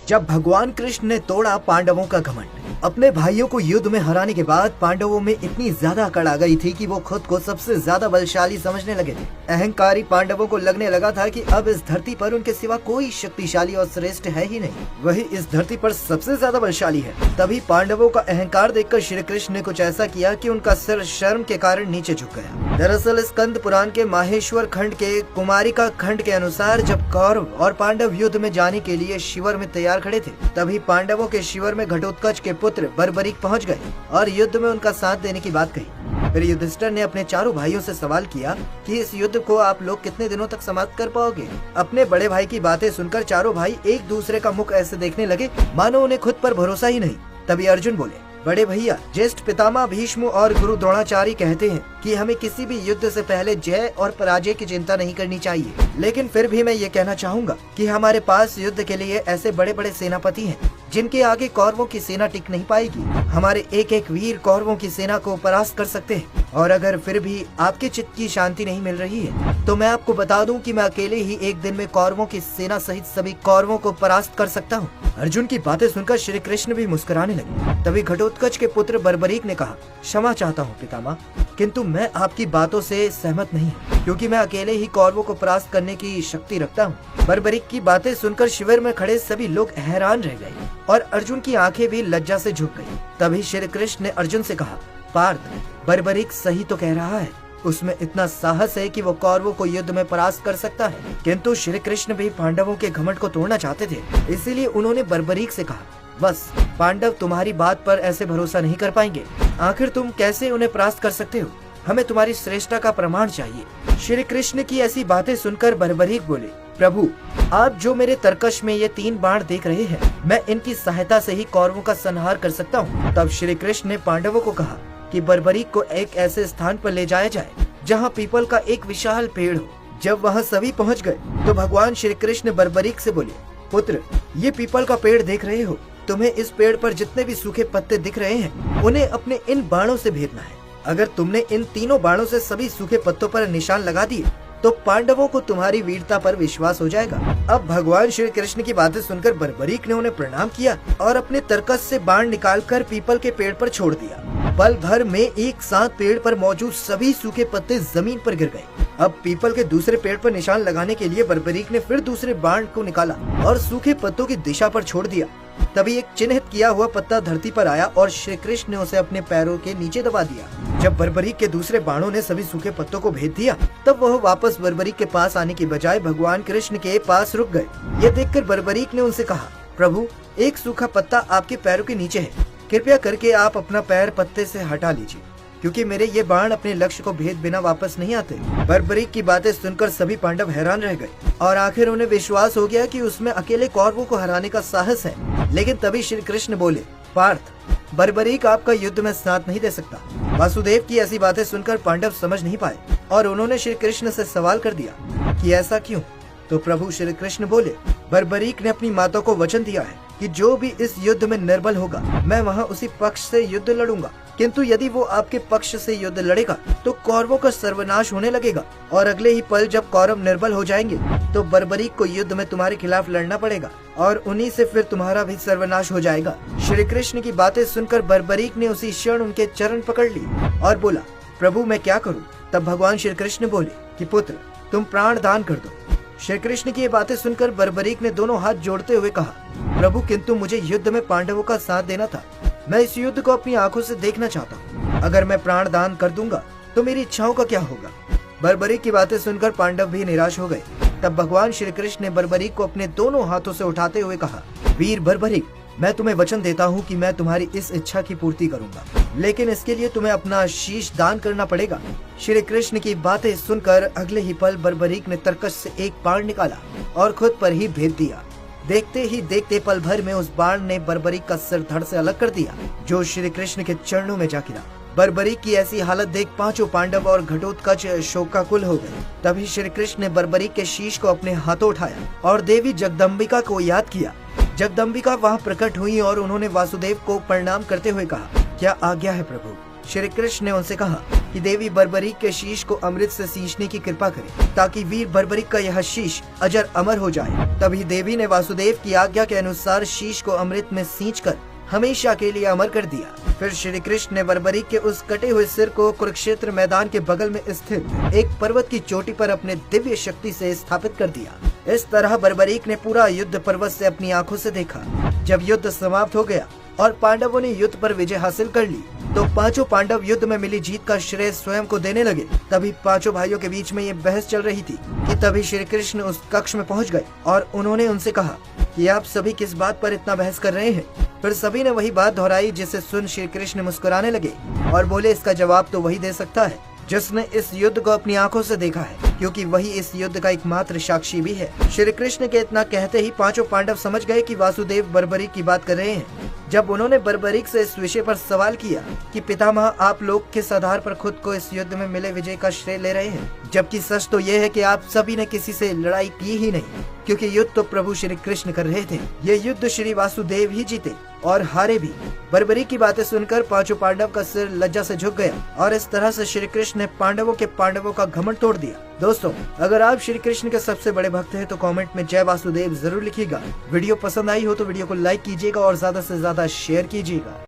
जब भगवान कृष्ण ने तोड़ा पांडवों का घमंड। अपने भाइयों को युद्ध में हराने के बाद पांडवों में इतनी ज्यादा अकड़ आ गई थी कि वो खुद को सबसे ज्यादा बलशाली समझने लगे थे। अहंकारी पांडवों को लगने लगा था कि अब इस धरती पर उनके सिवा कोई शक्तिशाली और श्रेष्ठ है ही नहीं, वही इस धरती पर सबसे ज्यादा बलशाली है। तभी पांडवों का अहंकार देखकर श्री कृष्ण ने कुछ ऐसा किया कि उनका सिर शर्म के कारण नीचे झुक गया। दरअसल स्कंद पुराण के माहेश्वर खंड के कुमारिका खंड के अनुसार जब कौरव और पांडव युद्ध में जाने के लिए शिविर में तैयार खड़े थे, तभी पांडवों के शिविर में घटोत्कच के पुत्र बर्बरीक पहुंच गए और युद्ध में उनका साथ देने की बात कही। फिर युधिष्ठिर ने अपने चारों भाइयों से सवाल किया कि इस युद्ध को आप लोग कितने दिनों तक समाप्त कर पाओगे। अपने बड़े भाई की बातें सुनकर चारों भाई एक दूसरे का मुख ऐसे देखने लगे मानो उन्हें खुद पर भरोसा ही नहीं। तभी अर्जुन बोले, बड़े भैया, ज्येष्ठ पितामह भीष्म और गुरु द्रोणाचार्य कहते हैं कि हमें किसी भी युद्ध से पहले जय और पराजय की चिंता नहीं करनी चाहिए, लेकिन फिर भी मैं ये कहना चाहूँगा कि हमारे पास युद्ध के लिए ऐसे बड़े बड़े सेनापति हैं जिनके आगे कौरवों की सेना टिक नहीं पाएगी। हमारे एक एक वीर कौरवों की सेना को परास्त कर सकते हैं, और अगर फिर भी आपके चित्त की शांति नहीं मिल रही है तो मैं आपको बता दूं कि मैं अकेले ही एक दिन में कौरवों की सेना सहित सभी कौरवों को परास्त कर सकता हूं। अर्जुन की बातें सुनकर श्री कृष्ण भी मुस्कुराने लगे। तभी घटोत्कच के पुत्र बर्बरीक ने कहा, क्षमा चाहता हूँ पितामह, किंतु मैं आपकी बातों से सहमत नहीं हूँ, क्योंकि मैं अकेले ही कौरवों को परास्त करने की शक्ति रखता हूँ। बर्बरीक की बातें सुनकर शिविर में खड़े सभी लोग हैरान रह गए और अर्जुन की आंखें भी लज्जा से झुक गईं। तभी श्री कृष्ण ने अर्जुन से कहा, पार्थ, बर्बरीक सही तो कह रहा है, उसमें इतना साहस है कि वो कौरवों को युद्ध में परास्त कर सकता है। किंतु श्री कृष्ण भी पांडवों के घमंड को तोड़ना चाहते थे, इसीलिए उन्होंने बर्बरीक से कहा, बस पांडव तुम्हारी बात पर ऐसे भरोसा नहीं कर पाएंगे। आखिर तुम कैसे उन्हें परास्त कर सकते हो? हमें तुम्हारी श्रेष्ठता का प्रमाण चाहिए। श्री कृष्ण की ऐसी बातें सुनकर बर्बरीक बोले, प्रभु, आप जो मेरे तरकश में ये 3 बाण देख रहे हैं, मैं इनकी सहायता से ही कौरवों का संहार कर सकता हूँ। तब श्री कृष्ण ने पांडवों को कहा कि बर्बरीक को एक ऐसे स्थान पर ले जाया जाए जहाँ पीपल का एक विशाल पेड़ हो। जब वहाँ सभी पहुँच गए तो भगवान श्री कृष्ण बर्बरीक से बोले, पुत्र, ये पीपल का पेड़ देख रहे हो, तुम्हें इस पेड़ पर जितने भी सूखे पत्ते दिख रहे हैं उन्हें अपने इन बाणों से भेदना है। अगर तुमने इन तीनों बाणों से सभी सूखे पत्तों पर निशान लगा दिए तो पांडवों को तुम्हारी वीरता पर विश्वास हो जाएगा। अब भगवान श्री कृष्ण की बातें सुनकर बर्बरीक ने उन्हें प्रणाम किया और अपने तरकस से बाण निकालकर पीपल के पेड़ पर छोड़ दिया। पल भर में एक साथ पेड़ पर मौजूद सभी सूखे पत्ते जमीन पर गिर गए। अब पीपल के दूसरे पेड़ पर निशान लगाने के लिए बर्बरीक ने फिर दूसरे बाण को निकाला और सूखे पत्तों की दिशा पर छोड़ दिया। तभी एक चिन्हित किया हुआ पत्ता धरती पर आया और श्री कृष्ण ने उसे अपने पैरों के नीचे दबा दिया। जब बर्बरीक के दूसरे बाणों ने सभी सूखे पत्तों को भेद दिया, तब वह वापस बर्बरीक के पास आने की बजाय भगवान कृष्ण के पास रुक गए। ये देखकर बर्बरीक ने उनसे कहा, प्रभु, एक सूखा पत्ता आपके पैरों के नीचे है, कृपया करके आप अपना पैर पत्ते से हटा लीजिए, क्योंकि मेरे ये बाण अपने लक्ष्य को भेद बिना वापस नहीं आते। बर्बरीक की बातें सुनकर सभी पांडव हैरान रह गए और आखिर उन्हें विश्वास हो गया कि उसमें अकेले कौरवों को हराने का साहस है। लेकिन तभी श्री कृष्ण बोले, पार्थ, बर्बरीक आपका युद्ध में साथ नहीं दे सकता। वासुदेव की ऐसी बातें सुनकर पांडव समझ नहीं पाए और उन्होंने श्री कृष्ण से सवाल कर दिया कि ऐसा क्यों? तो प्रभु श्री कृष्ण बोले, बर्बरीक ने अपनी माता को वचन दिया है कि जो भी इस युद्ध में निर्बल होगा मैं वहाँ उसी पक्ष से युद्ध लड़ूंगा, किंतु यदि वो आपके पक्ष से युद्ध लड़ेगा तो कौरवों का सर्वनाश होने लगेगा और अगले ही पल जब कौरव निर्बल हो जाएंगे तो बर्बरीक को युद्ध में तुम्हारे खिलाफ लड़ना पड़ेगा और उन्हीं से फिर तुम्हारा भी सर्वनाश हो जाएगा। श्री कृष्ण की बातें सुनकर बर्बरीक ने उसी क्षण उनके चरण पकड़ लिए और बोला, प्रभु, मैं क्या करूं? तब भगवान श्री कृष्ण बोले कि पुत्र, तुम प्राण दान कर दो। श्री कृष्ण की ये बातें सुनकर बर्बरीक ने दोनों हाथ जोड़ते हुए कहा, प्रभु, किंतु मुझे युद्ध में पांडवों का साथ देना था। मैं इस युद्ध को अपनी आंखों से देखना चाहता हूँ। अगर मैं प्राण दान कर दूंगा तो मेरी इच्छाओं का क्या होगा? बर्बरीक की बातें सुनकर पांडव भी निराश हो गए। तब भगवान श्री कृष्ण ने बर्बरीक को अपने दोनों हाथों से उठाते हुए कहा, वीर बर्बरीक, मैं तुम्हें वचन देता हूँ कि मैं तुम्हारी इस इच्छा की पूर्ति करूंगा, लेकिन इसके लिए तुम्हें अपना शीश दान करना पड़ेगा। श्री कृष्ण की बातें सुनकर अगले ही पल बर्बरीक ने तरकश से एक बाण निकाला और खुद पर ही भेद दिया। देखते ही देखते पल भर में उस बाण ने बर्बरीक का सिर धड़ से अलग कर दिया, जो श्री कृष्ण के चरणों में जा गिरा। बर्बरीक की ऐसी हालत देख पांचों पांडव और घटोत्कच शोकाकुल हो गए। तभी श्री कृष्ण ने बर्बरीक के शीश को अपने हाथों उठाया और देवी जगदम्बिका को याद किया। जगदम्बिका वहाँ प्रकट हुई और उन्होंने वासुदेव को प्रणाम करते हुए कहा, क्या आज्ञा है प्रभु? श्री कृष्ण ने उनसे कहा कि देवी बर्बरीक के शीश को अमृत से सींचने की कृपा करे ताकि वीर बर्बरीक का यह शीश अजर अमर हो जाए। तभी देवी ने वासुदेव की आज्ञा के अनुसार शीश को अमृत में सींचकर हमेशा के लिए अमर कर दिया। फिर श्री कृष्ण ने बर्बरीक के उस कटे हुए सिर को कुरुक्षेत्र मैदान के बगल में स्थित एक पर्वत की चोटी पर अपने दिव्य शक्ति से स्थापित कर दिया। इस तरह बर्बरीक ने पूरा युद्ध पर्वत से अपनी आंखों से देखा। जब युद्ध समाप्त हो गया और पांडवों ने युद्ध पर विजय हासिल कर ली तो पांचों पांडव युद्ध में मिली जीत का श्रेय स्वयं को देने लगे। तभी पांचों भाइयों के बीच में ये बहस चल रही थी कि तभी श्री कृष्ण उस कक्ष में पहुंच गए और उन्होंने उनसे कहा कि आप सभी किस बात पर इतना बहस कर रहे हैं। फिर सभी ने वही बात दोहराई जिसे सुन श्री कृष्ण मुस्कुराने लगे और बोले, इसका जवाब तो वही दे सकता है जिसने इस युद्ध को अपनी आंखों से देखा है, क्योंकि वही इस युद्ध का एकमात्र साक्षी भी है। श्री कृष्ण के इतना कहते ही पांचों पांडव समझ गए कि वासुदेव बर्बरीक की बात कर रहे हैं। जब उन्होंने बर्बरीक से इस विषय पर सवाल किया कि पितामह, आप लोग किस आधार पर खुद को इस युद्ध में मिले विजय का श्रेय ले रहे हैं, जबकि सच तो ये है कि आप सभी ने किसी से लड़ाई की ही नहीं, क्योंकि युद्ध तो प्रभु श्री कृष्ण कर रहे थे। ये युद्ध श्री वासुदेव ही जीते और हारे भी। बर्बरीक की बातें सुनकर पांचों पांडव का सिर लज्जा से झुक गया और इस तरह से श्री कृष्ण ने पांडवों का घमंड तोड़ दिया। दोस्तों, अगर आप श्री कृष्ण के सबसे बड़े भक्त हैं तो कमेंट में जय वासुदेव जरूर लिखिएगा। वीडियो पसंद आई हो तो वीडियो को लाइक कीजिएगा और ज्यादा से ज्यादा शेयर कीजिएगा।